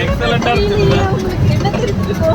எக்ஸலண்டா இருந்துச்சு. உங்களுக்கு என்ன தெரிஞ்சுக்கோ.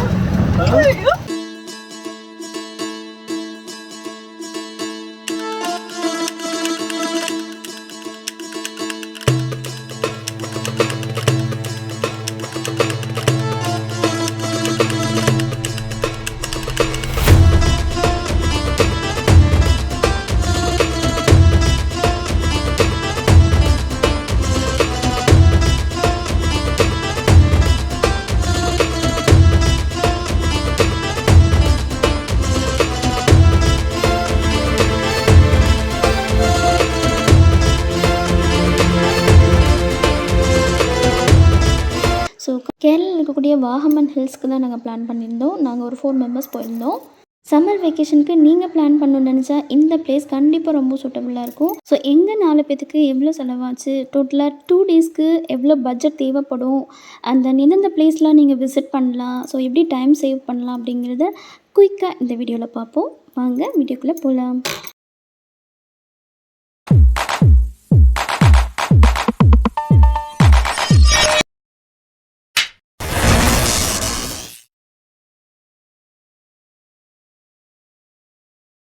ஸோ கேரளாவில் இருக்கக்கூடிய வாகமன் ஹில்ஸ்க்கு தான் நாங்கள் பிளான் பண்ணியிருந்தோம். நாங்கள் ஒரு 4 மெம்பர்ஸ் போயிருந்தோம். சம்மர் வெக்கேஷனுக்கு நீங்கள் பிளான் பண்ணணும்னு நினச்சா இந்த பிளேஸ் கண்டிப்பாக ரொம்ப சூட்டபுளாக இருக்கும். ஸோ எங்கள் 4 பேத்துக்கு எவ்வளோ செலவாச்சு, டோட்டலாக 2 டேஸ்க்கு எவ்வளோ பட்ஜெட் தேவைப்படும், அந்த எந்தெந்த பிளேஸ்லாம் நீங்கள் விசிட் பண்ணலாம், ஸோ எப்படி டைம் சேவ் பண்ணலாம் அப்படிங்கிறத குயிக்காக இந்த வீடியோவில் பார்ப்போம். வாங்க வீடியோக்குள்ளே போகலாம்.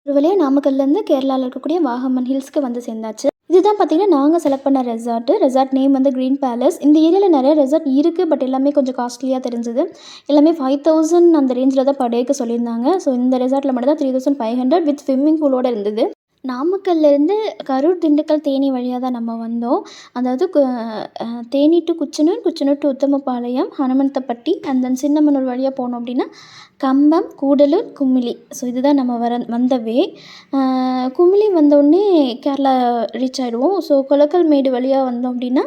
ஒரு வழியாக நாமக்கல்லேருந்து கேரளாவில் இருக்கக்கூடிய வாகமன் ஹில்ஸ்க்கு வந்து சேர்ந்தாச்சு. இதுதான் பார்த்தீங்கன்னா நாங்கள் செலக்ட் பண்ண ரெசார்ட் நேம் வந்து க்ரீன் பேலஸ். இந்த ஏரியாவில் நிறைய ரெசார்ட் இருக்குது, பட் எல்லாமே கொஞ்சம் காஸ்ட்லியாக தெரிஞ்சுது. எல்லாமே 5000 அந்த ரேஞ்சில் தான் படேக்கு சொல்லியிருந்தாங்க. ஸோ இந்த ரெசார்ட்டில் மட்டும் தான் 3500 வித் ஸ்விம்மிங் பூலோடு இருந்தது. நாமக்கல்லேருந்து கரூர், திண்டுக்கல், தேனி வழியாக தான் நம்ம வந்தோம். அதாவது Theni to Kuchanur, Kuchanur to Uthamapalayam, Hanumanthapatti and then Chinnamanur வழியாக போனோம் அப்படின்னா கம்பம், கூடலூர், குமிளி. ஸோ இதுதான் நம்ம வந்தவே. குமிளி வந்தோடனே கேரளா ரீச் ஆகிடுவோம். ஸோ கொளக்கல்மேடு வழியாக வந்தோம் அப்படின்னா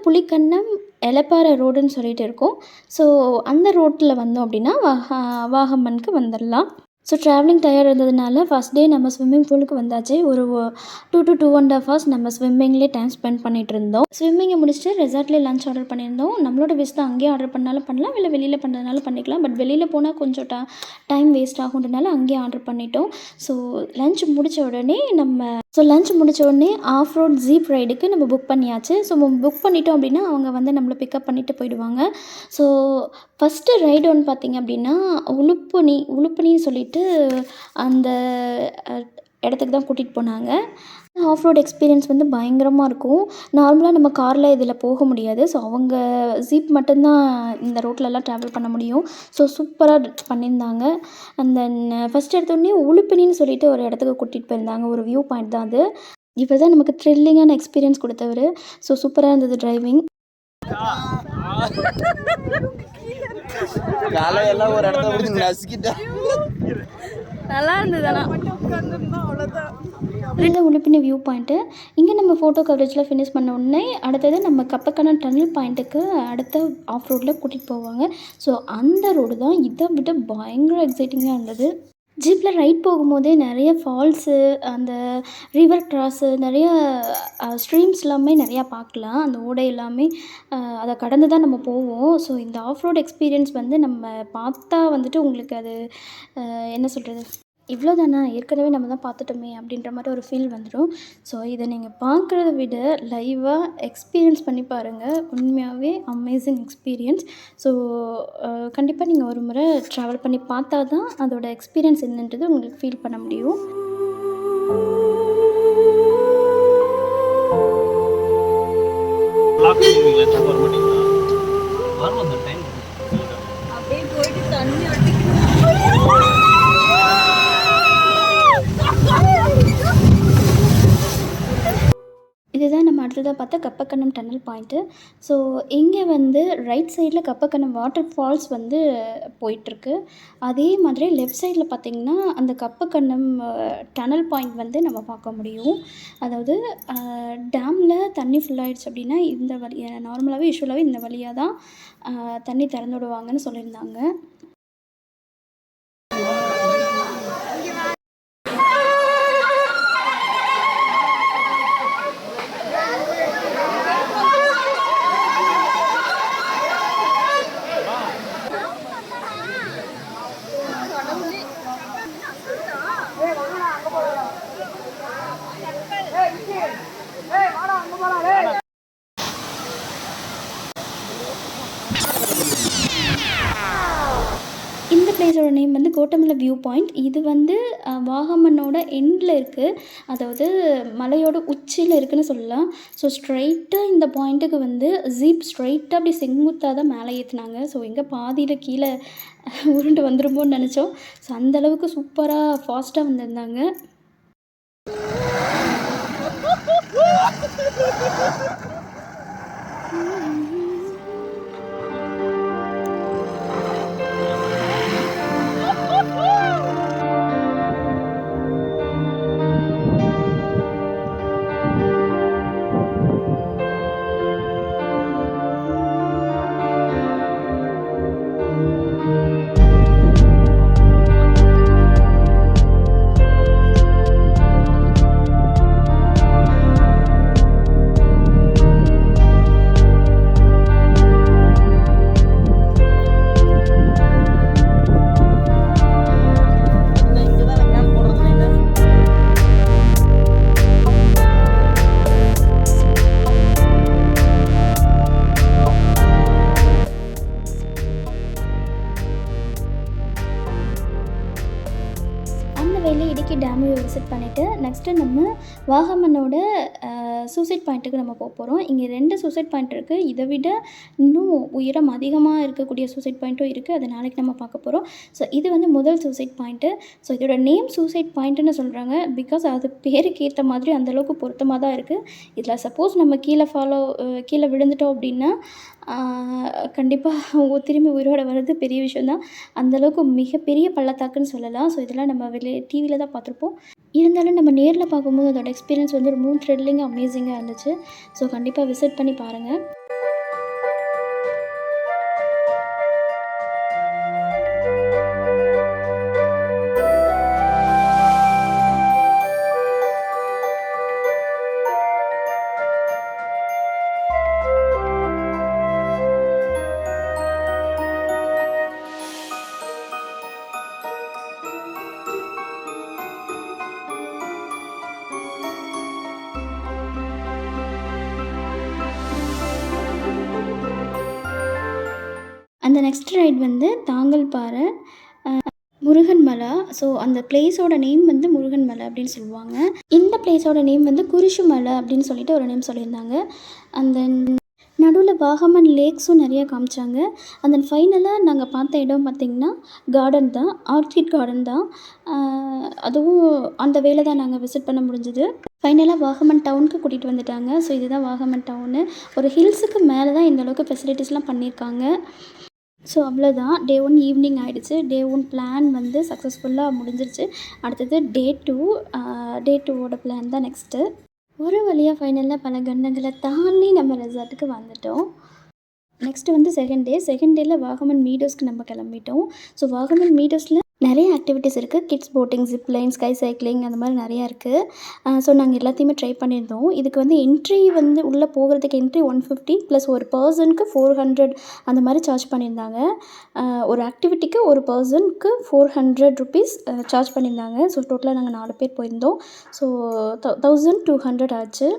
புலிக்கண்ணம் எலப்பாறை ரோடுன்னு சொல்லிட்டு இருக்கோம். ஸோ அந்த ரோட்டில் வந்தோம் அப்படின்னா வாகமனுக்கு வந்துடலாம். ஸோ ட்ராவலிங் டயர்ட் இருந்ததுனால ஃபஸ்ட் டே நம்ம ஸ்விம்மிங் பூலுக்கு வந்தாச்சு. ஒரு 2 to 2.5 hours நம்ம ஸ்விம்மிங்லேயே டைம் ஸ்பெண்ட் பண்ணிகிட்டு இருந்தோம். ஸ்விம்மிங்கை முடிச்சுட்டு ரெசார்ட்லேயே லஞ்ச் ஆர்டர் பண்ணியிருந்தோம். நம்மளோட பெஸ்ட் தான், அங்கேயே ஆர்டர் பண்ணாலும் பண்ணலாம், இல்லை வெளியில் பண்ணுறதுனால பண்ணிக்கலாம். பட் வெளியில் போனால் கொஞ்சம் டைம் வேஸ்ட் ஆகுன்றனால அங்கேயே ஆர்டர் பண்ணிட்டோம். ஸோ லஞ்ச் முடித்த உடனே ஆஃப் ரோட் ஜீப் ரைடுக்கு நம்ம புக் பண்ணியாச்சு. ஸோ புக் பண்ணிட்டோம் அப்படின்னா அவங்க வந்து நம்மளை பிக்கப் பண்ணிவிட்டு போயிடுவாங்க. ஸோ ஃபஸ்ட்டு ரைடு ஒன்று பார்த்திங்க அப்படின்னா உளுப்பணின்னு சொல்லிட்டு அந்த இடத்துக்கு தான் கூட்டிகிட்டு போனாங்க. ஆஃப் ரோட் எக்ஸ்பீரியன்ஸ் வந்து பயங்கரமாக இருக்கும். நார்மலாக நம்ம காரில் இதில் போக முடியாது. ஸோ அவங்க ஜீப் மட்டும்தான் இந்த ரோட்லலாம் ட்ராவல் பண்ண முடியும். ஸோ சூப்பராக பண்ணியிருந்தாங்க. அண்ட் தென் ஃபஸ்ட் எடுத்தோடனே உளுப்பணின்னு சொல்லிட்டு ஒரு இடத்துக்கு கூட்டிகிட்டு போயிருந்தாங்க. ஒரு வியூ பாயிண்ட் தான் அது. இப்போ தான் நமக்கு த்ரில்லிங்கான எக்ஸ்பீரியன்ஸ் கொடுத்தவர். ஸோ சூப்பராக இருந்தது டிரைவிங். காலையெல்லாம் ஒரு இடத்துல பிடிச்சி நசுக்கிட்டேன். நல்லா இருந்தது. இதுதான் உளுப்பின வியூ பாயிண்ட்டு. இங்கே நம்ம ஃபோட்டோ கவரேஜில் ஃபினிஷ் பண்ண உடனே அடுத்தது நம்ம கப்பக்கண்ணன் டனல் பாயிண்ட்டுக்கு அடுத்த ஆஃப் ரோடில் கூட்டிகிட்டு போவாங்க. ஸோ அந்த ரோடு தான் இதை விட பயங்கர எக்ஸைட்டிங்காக இருந்தது. ஜீப்பில் ரைட் போகும்போதே நிறைய ஃபால்ஸு, அந்த ரிவர் கிராஸு, நிறைய ஸ்ட்ரீம்ஸ் எல்லாமே நிறையா பார்க்கலாம். அந்த ஓடை எல்லாமே அதை கடந்து தான் நம்ம போவோம். ஸோ இந்த ஆஃப் ரோட் எக்ஸ்பீரியன்ஸ் வந்து நம்ம பார்த்தா வந்துட்டு உங்களுக்கு அது என்ன சொல்கிறது, இவ்வளோ தானே, ஏற்கனவே நம்ம தான் பார்த்துட்டோமே அப்படின்ற மாதிரி ஒரு ஃபீல் வந்துடும். ஸோ இதை நீங்கள் பார்க்குறத விட லைவாக எக்ஸ்பீரியன்ஸ் பண்ணி பாருங்கள். உண்மையாகவே அமேசிங் எக்ஸ்பீரியன்ஸ். ஸோ கண்டிப்பாக நீங்கள் ஒரு முறை ட்ராவல் பண்ணி பார்த்தா தான் அதோட எக்ஸ்பீரியன்ஸ் என்னன்றது உங்களுக்கு ஃபீல் பண்ண முடியும். அப்படியே போயிட்டு தண்ணி இதுதான் நம்ம அடுத்ததாக பார்த்தா கப்பக்கண்ணம் டனல் பாயிண்ட்டு. ஸோ இங்கே வந்து ரைட் சைடில் கப்பக்கண்ணம் வாட்டர் ஃபால்ஸ் வந்து போயிட்டுருக்கு. அதே மாதிரி லெஃப்ட் சைடில் பார்த்திங்கன்னா அந்த கப்பக்கண்ணம் டனல் பாயிண்ட் வந்து நம்ம பார்க்க முடியும். அதாவது டேமில் தண்ணி ஃபுல்லாகிடுச்சு அப்படின்னா இந்த வழி நார்மலாகவே யூஸ்வலாகவே இந்த வழியாக தான் தண்ணி திறந்து விடுவாங்கன்னு சொல்லியிருந்தாங்க. பிளேஸோட நேம் வந்து கோட்டமலை வியூ பாயிண்ட். இது வந்து வாகமனோட எண்டில் இருக்குது, அதாவது மலையோட உச்சியில் இருக்குதுன்னு சொல்லலாம். ஸோ ஸ்ட்ரைட்டாக இந்த பாயிண்ட்டுக்கு வந்து ஜீப் ஸ்ட்ரைட்டாக அப்படி செங்குத்தாக தான் மேலே ஏற்றுனாங்க. ஸோ எங்கே பாதியில் கீழே உருண்டு வந்துருமோன்னு நினச்சோம். ஸோ அந்தளவுக்கு சூப்பராக ஃபாஸ்ட்டாக வந்திருந்தாங்க. இடுக்கி டேமை விசிட் பண்ணிவிட்டு நெக்ஸ்ட்டு நம்ம வாகமனோட சூசைட் பாயிண்ட்டுக்கு நம்ம போக போகிறோம். இங்கே 2 சூசைட் பாயிண்ட் இருக்குது. இதை விட இன்னும் உயரம் அதிகமாக இருக்கக்கூடிய சூசைட் பாயிண்ட்டும் இருக்குது. அது நாளைக்கு நம்ம பார்க்க போகிறோம். ஸோ இது வந்து முதல் சூசைட் பாயிண்ட்டு. ஸோ இதோட நேம் சூசைட் பாயிண்ட்டுன்னு சொல்கிறாங்க. பிகாஸ் அது பேருக்கு ஏற்ற மாதிரி அந்தளவுக்கு பொருத்தமாக தான் இருக்குது. இதில் சப்போஸ் நம்ம கீழே விழுந்துட்டோம் அப்படின்னா கண்டிப்பாக திரும்பி உயிரோட வர்றது பெரிய விஷயந்தான். அந்தளவுக்கு மிகப்பெரிய பள்ளத்தாக்குன்னு சொல்லலாம். ஸோ இதெல்லாம் நம்ம டிவியில் தான் பார்த்துருப்போம். இருந்தாலும் நம்ம நேரில் பார்க்கும்போது அதோட எக்ஸ்பீரியன்ஸ் வந்து ரொம்ப த்ரில்லிங்காக அமேசிங்காக இருந்துச்சு. ஸோ கண்டிப்பாக விசிட் பண்ணி பாருங்கள். அந்த நெக்ஸ்ட் ரைட் வந்து தாங்கல்பாறை முருகன் மலை. ஸோ அந்த பிளேஸோட நேம் வந்து முருகன் மலை அப்படின்னு சொல்லுவாங்க. இந்த பிளேஸோட நேம் வந்து குரிஷு மலை அப்படின்னு சொல்லிட்டு ஒரு நேம் சொல்லியிருந்தாங்க. அந்த நடுவில் வாகமன் லேக்ஸும் நிறையா காமிச்சாங்க. அந்த ஃபைனலாக நாங்கள் பார்த்த இடம் பார்த்திங்கன்னா கார்டன் தான், ஆர்கிட் கார்டன் தான். அதுவும் அந்த வேலை தான் நாங்கள் விசிட் பண்ண முடிஞ்சுது. ஃபைனலாக வாகமன் டவுனுக்கு கூட்டிகிட்டு வந்துட்டாங்க. ஸோ இதுதான் வாகமன் டவுனு. ஒரு ஹில்ஸுக்கு மேலே தான் இந்தளவுக்கு ஃபெசிலிட்டிஸ்லாம் பண்ணியிருக்காங்க. ஸோ அவ்வளோதான். டே 1 ஈவினிங் ஆகிடுச்சு. டே 1 பிளான் வந்து சக்ஸஸ்ஃபுல்லாக முடிஞ்சிருச்சு. அடுத்தது டே 2ஓட பிளான் தான் நெக்ஸ்ட்டு. ஒரு வழியாக ஃபைனலாக பல கண்டங்களை தாண்டி நம்ம ரெசார்ட்டுக்கு வந்துட்டோம். நெக்ஸ்ட்டு வந்து செகண்ட் டேயில் வாகமன் மீடோஸ்க்கு நம்ம கிளம்பிட்டோம். ஸோ வாகமன் மீடோஸில் நிறைய ஆக்டிவிட்டீஸ் இருக்குது. Kids boating, zipline, sky cycling அந்த மாதிரி நிறையா இருக்குது. ஸோ நாங்கள் எல்லாத்தையுமே ட்ரை பண்ணியிருந்தோம். இதுக்கு வந்து என்ட்ரி வந்து உள்ளே போகிறதுக்கு என்ட்ரி 150 ப்ளஸ் ஒரு பர்சனுக்கு 400 அந்த மாதிரி சார்ஜ் பண்ணியிருந்தாங்க. ஒரு ஆக்டிவிட்டிக்கு ஒரு பர்சனுக்கு 400 ருபீஸ் சார்ஜ் பண்ணியிருந்தாங்க. ஸோ டோட்டலாக நாங்கள் 4 பேர் போயிருந்தோம். ஸோ 1200 ஆச்சு.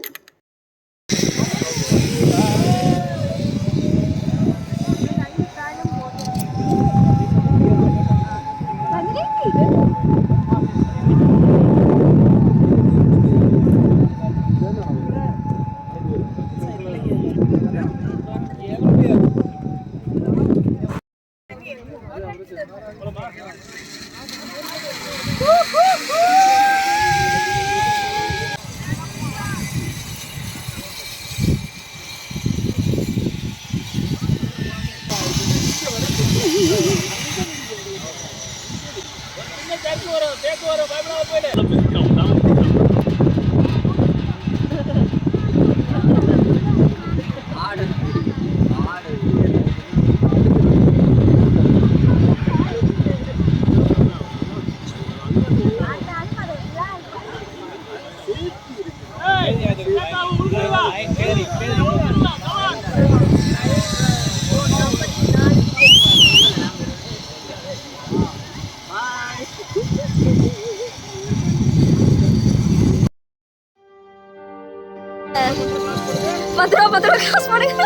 பத்து ரூபா காசு பண்ணுங்க.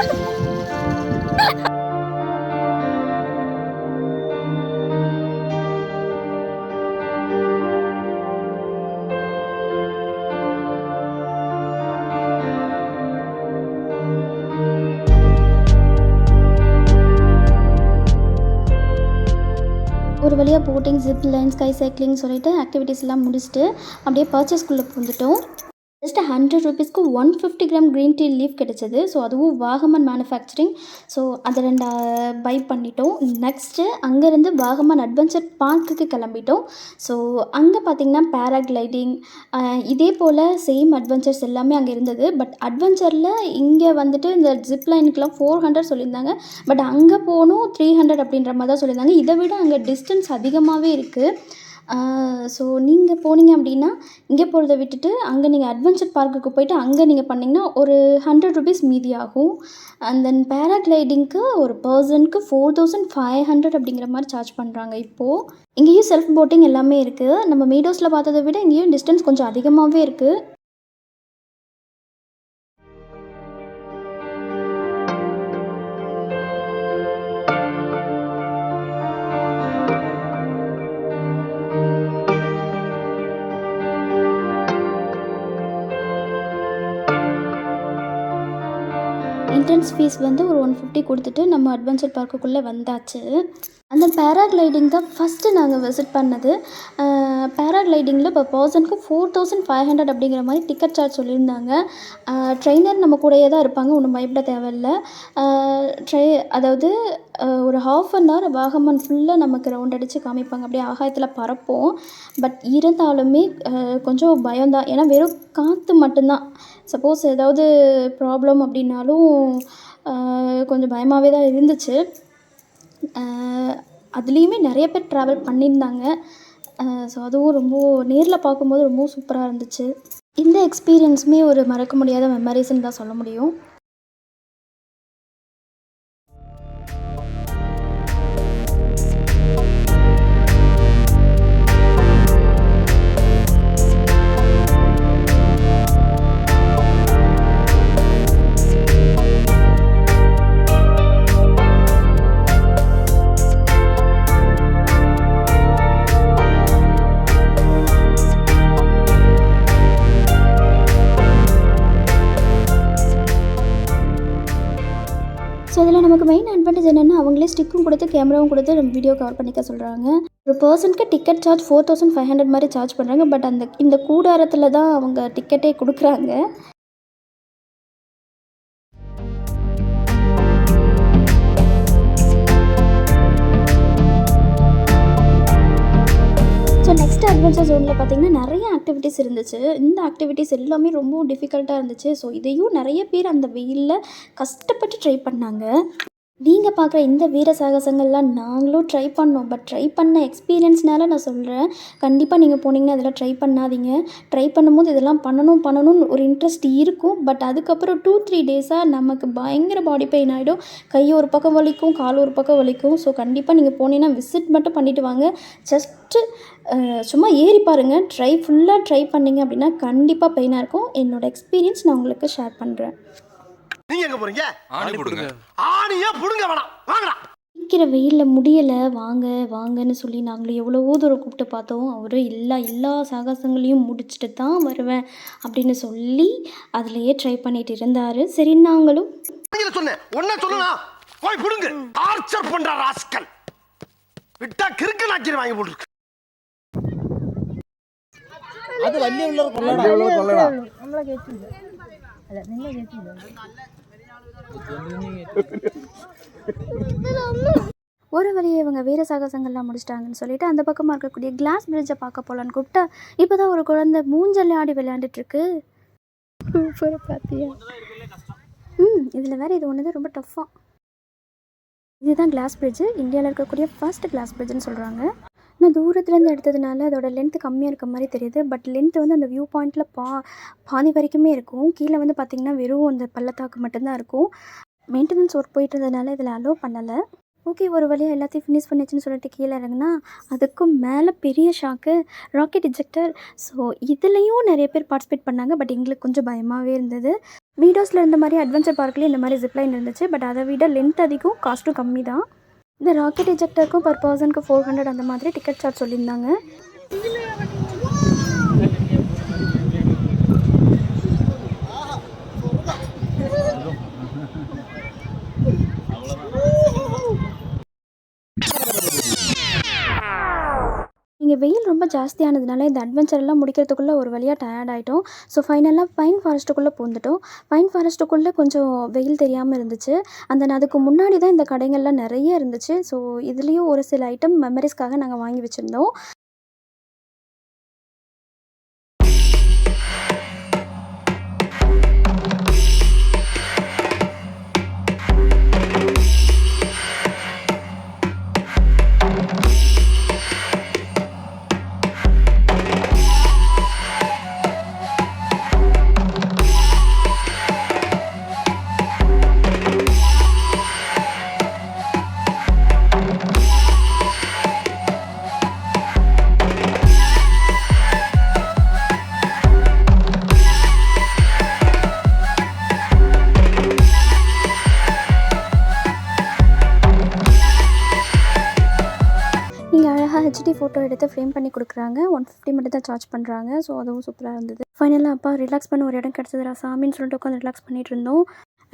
ஒரு வழியாக boating, zip line, sky cycling சொல்லிட்டு ஆக்டிவிட்டீஸ்லாம் முடிச்சுட்டு அப்படியே பர்ச்சேஸ்குள்ளே வந்துட்டோம். ஜஸ்ட் 100 ருபீஸ்க்கு 150 கிராம் க்ரீன் டீ லீஃப் கிடச்சிது. ஸோ அதுவும் வாகமன் மேனுஃபேக்சரிங். ஸோ அதை 2 பை பண்ணிட்டோம். நெக்ஸ்ட்டு அங்கேருந்து வாகமன் அட்வென்ச்சர் பார்க்குக்கு கிளம்பிட்டோம். ஸோ அங்கே பார்த்திங்கன்னா பேராக்ளைடிங் இதே போல் சேம் அட்வென்ச்சர்ஸ் எல்லாமே அங்கே இருந்தது. பட் அட்வென்ச்சரில் இங்கே வந்துட்டு இந்த ஜிப் லைனுக்கெலாம் 400 சொல்லியிருந்தாங்க. பட் அங்கே போகணும் 300 அப்படின்ற மாதிரி தான் சொல்லியிருந்தாங்க. இதை விட அங்கே டிஸ்டன்ஸ் அதிகமாகவே இருக்குது. ஸோ நீங்கள் போனீங்க அப்படின்னா இங்கே போகிறத விட்டுட்டு அங்கே நீங்கள் அட்வென்ச்சர் பார்க்குக்கு போய்ட்டு அங்கே நீங்கள் பண்ணிங்கன்னா ஒரு 100 ருபீஸ் மீதி ஆகும். அண்ட் தென் பேராக்ளைடிங்க்கு ஒரு பர்சனுக்கு 4500 அப்படிங்கிற மாதிரி சார்ஜ் பண்ணுறாங்க இப்போது. இங்கேயும் செல்ஃப் போட்டிங் எல்லாமே இருக்குது. நம்ம மீடோஸில் பார்த்ததை விட இங்கேயும் டிஸ்டன்ஸ் கொஞ்சம் அதிகமாகவே இருக்குது. என்ட்ரன்ஸ் ஃபீஸ் வந்து ஒரு 150 கொடுத்துட்டு நம்ம அட்வென்ச்சர் பார்க்குக்குள்ளே வந்தாச்சு. அந்த பேராக்ளைடிங் தான் ஃபஸ்ட்டு நாங்கள் விசிட் பண்ணது. பேராக்ளைடிங்கில் இப்போ பர்சனுக்கு 4500 அப்படிங்கிற மாதிரி டிக்கெட் சார்ஜ் சொல்லியிருந்தாங்க. ட்ரெயினர் நம்ம கூடயே தான் இருப்பாங்க, ஒன்றும் பயப்பட தேவையில்லை. அதாவது ஒரு 1/2 hour வாகமன் ஃபுல்லாக நமக்கு ரவுண்ட் அடித்து காமிப்பாங்க, அப்படியே ஆகாயத்தில் பறப்போம். பட் இருந்தாலுமே கொஞ்சம் பயம்தான், ஏன்னா வெறும் காற்று மட்டும்தான். சப்போஸ் ஏதாவது ப்ராப்ளம் அப்படின்னாலும் கொஞ்சம் பயமாகவே தான் இருந்துச்சு. அதுலேயுமே நிறைய பேர் ட்ராவல் பண்ணியிருந்தாங்க. ஸோ அதுவும் ரொம்ப நேரில் பார்க்கும்போது ரொம்ப சூப்பராக இருந்துச்சு. இந்த எக்ஸ்பீரியன்ஸுமே ஒரு மறக்க முடியாத மெமரிஸ்ன்னு தான் சொல்ல முடியும். ஸோ இதில் நமக்கு மெயின் அட்வான்டேஜ் என்னென்னா அவங்களே ஸ்டிக்கும் கொடுத்து கேமராவும் கொடுத்து நம்ம வீடியோ கவர் பண்ணிக்க சொல்கிறாங்க. ஒரு பர்சனுக்கு டிக்கெட் சார்ஜ் 4500 மாதிரி சார்ஜ் பண்ணுறாங்க. பட் இந்த கூடாரத்தில் தான் அவங்க டிக்கெட்டே கொடுக்குறாங்க. ஸோ நெக்ஸ்ட் அட்வென்ச்சர் ஜோனில் பார்த்திங்கன்னா நிறைய ஆக்டிவிட்டீஸ் இருந்துச்சு. இந்த ஆக்டிவிட்டீஸ் எல்லாமே ரொம்ப டிஃபிகல்ட்டாக இருந்துச்சு. ஸோ இதையும் நிறைய பேர் அந்த வெயிலில் கஷ்டப்பட்டு ட்ரை பண்ணாங்க. நீங்கள் பார்க்குற இந்த வீர சாகசங்கள்லாம் நாங்களும் ட்ரை பண்ணோம். பட் ட்ரை பண்ண எக்ஸ்பீரியன்ஸ்னால நான் சொல்கிறேன், கண்டிப்பாக நீங்கள் போனீங்கன்னா இதெல்லாம் ட்ரை பண்ணாதீங்க. ட்ரை பண்ணும்போது இதெல்லாம் பண்ணணும்னு ஒரு இன்ட்ரெஸ்ட் இருக்கும். பட் அதுக்கப்புறம் 2-3 டேஸாக நமக்கு பயங்கர பாடி பெயின் ஆகிடும். கை ஒரு பக்கம் வலிக்கும், கால் ஒரு பக்கம் வலிக்கும். ஸோ கண்டிப்பாக நீங்கள் போனீங்கன்னா விசிட் மட்டும் பண்ணிவிட்டு வாங்க. ஜஸ்ட்டு சும்மா ஏறி பாருங்கள். ஃபுல்லாக ட்ரை பண்ணிங்க அப்படின்னா கண்டிப்பாக பெயினாக இருக்கும். என்னோடய எக்ஸ்பீரியன்ஸ் நான் உங்களுக்கு ஷேர் பண்ணுறேன். நீங்க எங்க போறீங்க? ஆணி புடுங்க. ஆணியே புடுங்க வேணாம். வாங்கடா. நிற்கிற வெயிலில் முடியலை, வாங்கன்னு சொல்லி நாங்களும் எவ்வளவோ தூரம் கூப்பிட்டு பார்த்தோம். அவரும் எல்லா சாகசங்களையும் முடிச்சுட்டு தான் வருவேன் அப்படின்னு சொல்லி அதுலேயே ட்ரை பண்ணிட்டு இருந்தார். சரி நாங்களும் சொன்னேன் ஒன்ன சொல்லலாம், போய் புடுங்க. டார்ச்சர் பண்ற ராஸ்கல் விட்டா கிறுக்கு நாக்கிர வாங்கி போட்டுருக்கு. அது வள்ளி உள்ள கொள்ளடா നമ്മളെ കേറ്റില്ല. അല്ല നിന്നെ കേറ്റില്ല. ஒரு வழியை இவங்க வீர சாகசங்கள்லாம் முடிச்சிட்டாங்கன்னு சொல்லிட்டு அந்த பக்கமாக இருக்கக்கூடிய கிளாஸ் பிரிட்ஜை பார்க்க போகலான்னு கூப்பிட்டா இப்போ தான் ஒரு குழந்தை மூஞ்சல் ஆடி விளையாண்டுட்டுருக்கு. பார்த்தியா? இதில் வேறு இது ஒன்று தான் ரொம்ப டஃப்பாக. இதுதான் கிளாஸ் பிரிட்ஜு. இந்தியாவில் இருக்கக்கூடிய ஃபர்ஸ்ட் கிளாஸ் பிரிட்ஜுன்னு சொல்கிறாங்க. நான் தூரத்துலேருந்து எடுத்ததுனால அதோட லென்த்து கம்மியாக இருக்க மாதிரி தெரியுது. பட் லென்த்து வந்து அந்த வியூ பாயிண்ட்டில் பாதி வரைக்குமே இருக்கும். கீழே வந்து பார்த்திங்கன்னா வெறும் அந்த பள்ளத்தாக்கு மட்டும்தான் இருக்கும். மெயின்டெனன்ஸ் ஒர்க் போயிட்டு இருந்ததுனால இதில் அலோவ் பண்ணலை. ஓகே, ஒரு வழியாக எல்லாத்தையும் ஃபினிஷ் பண்ணிச்சுன்னு சொல்லிட்டு கீழே இறங்குனா அதுக்கும் மேலே பெரிய ஷாக்கு ராக்கெட் இஜெக்டர். ஸோ இதுலேயும் நிறைய பேர் பார்ட்டிசிபேட் பண்ணாங்க. பட் எங்களுக்கு கொஞ்சம் பயமாகவே இருந்தது. வீடியோஸில் இருந்த மாதிரி அட்வென்ச்சர் பார்க்லேயும் இந்த மாதிரி ஜிப்லைன் இருந்துச்சு. பட் அதை விட லென்த் அதிகம், காஸ்ட்டும் கம்மி தான். இந்த ராக்கெட் இஜெக்டருக்கும் பர் பர்சனுக்கு 400 அந்த மாதிரி டிக்கெட் சார்ஜ் சொல்லியிருந்தாங்க. வெயில் ரொம்ப ஜாஸ்தியானதுனால இந்த அட்வென்ச்சர்லாம் முடிக்கிறதுக்குள்ளே ஒரு வழியாக டயர்ட் ஆகிட்டோம். ஸோ ஃபைனலாக பைன் ஃபாரஸ்ட்டுக்குள்ளே பூந்துட்டோம். பைன் ஃபாரஸ்ட்டுக்குள்ளே கொஞ்சம் வெயில் தெரியாமல் இருந்துச்சு. அதுக்கு முன்னாடி தான் இந்த கடைகள்லாம் நிறைய இருந்துச்சு. ஸோ இதுலேயும் ஒரு சில ஐட்டம் மெமரிஸ்க்காக நாங்கள் வாங்கி வச்சுருந்தோம். ஹெச்டி ஃபோட்டோ எடுத்து ஃப்ரேம் பண்ணி கொடுக்குறாங்க. 150 மட்டும் தான் சார்ஜ் பண்ணுறாங்க. ஸோ அதுவும் சூப்பராக இருந்தது. ஃபைனலாக அப்பா ரிலாக்ஸ் பண்ண ஒரு இடம் கிடச்சதுடா சாமின்னு சொல்லிட்டு உட்காந்து ரிலாக்ஸ் பண்ணிகிட்டு இருந்தோம்.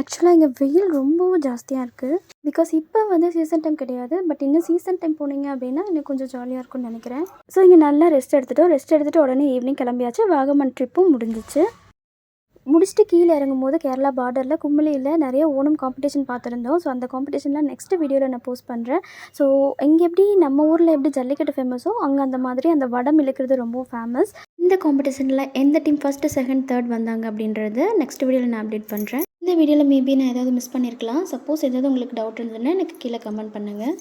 ஆக்சுவலாக இங்கே வெயில் ரொம்பவும் ஜாஸ்தியாக இருக்குது. பிகாஸ் இப்போ சீசன் டைம் கிடையாது. பட் இன்னும் சீசன் டைம் போனீங்க அப்படின்னா இன்னும் கொஞ்சம் ஜாலியாக இருக்கும்னு நினைக்கிறேன். ஸோ இங்கே நல்லா ரெஸ்ட் எடுத்துகிட்டு உடனே ஈவினிங் கிளம்பியாச்சு. வாகமன் ட்ரிப்பும் முடிஞ்சிச்சு. முடிச்சுட்டு கீழே இறங்கும்போது கேரளா பார்டரில் கும்பலியில் நிறைய ஓணம் காம்படிஷன் பார்த்துருந்தோம். ஸோ அந்த காம்படிஷன்லாம் நெக்ஸ்ட் வீடியோவில் நான் போஸ்ட் பண்ணுறேன். ஸோ இங்கே எப்படி நம்ம ஊரில் எப்படி ஜல்லிக்கட்டு ஃபேமஸோ அங்கே அந்த மாதிரி அந்த வடம் இழுக்கிறது ரொம்ப ஃபேமஸ். இந்த காம்படிஷனில் எந்த டீம் ஃபஸ்ட்டு, செகண்ட், தேர்ட் வந்தாங்க அப்படின்றது நெக்ஸ்ட் வீடியோவில் நான் அப்டேட் பண்ணுறேன். இந்த வீடியோவில் மேபி நான் ஏதாவது மிஸ் பண்ணியிருக்கலாம். சப்போஸ் ஏதாவது உங்களுக்கு டவுட் இருந்ததுன்னா எனக்கு கீழே கமெண்ட் பண்ணுங்கள்.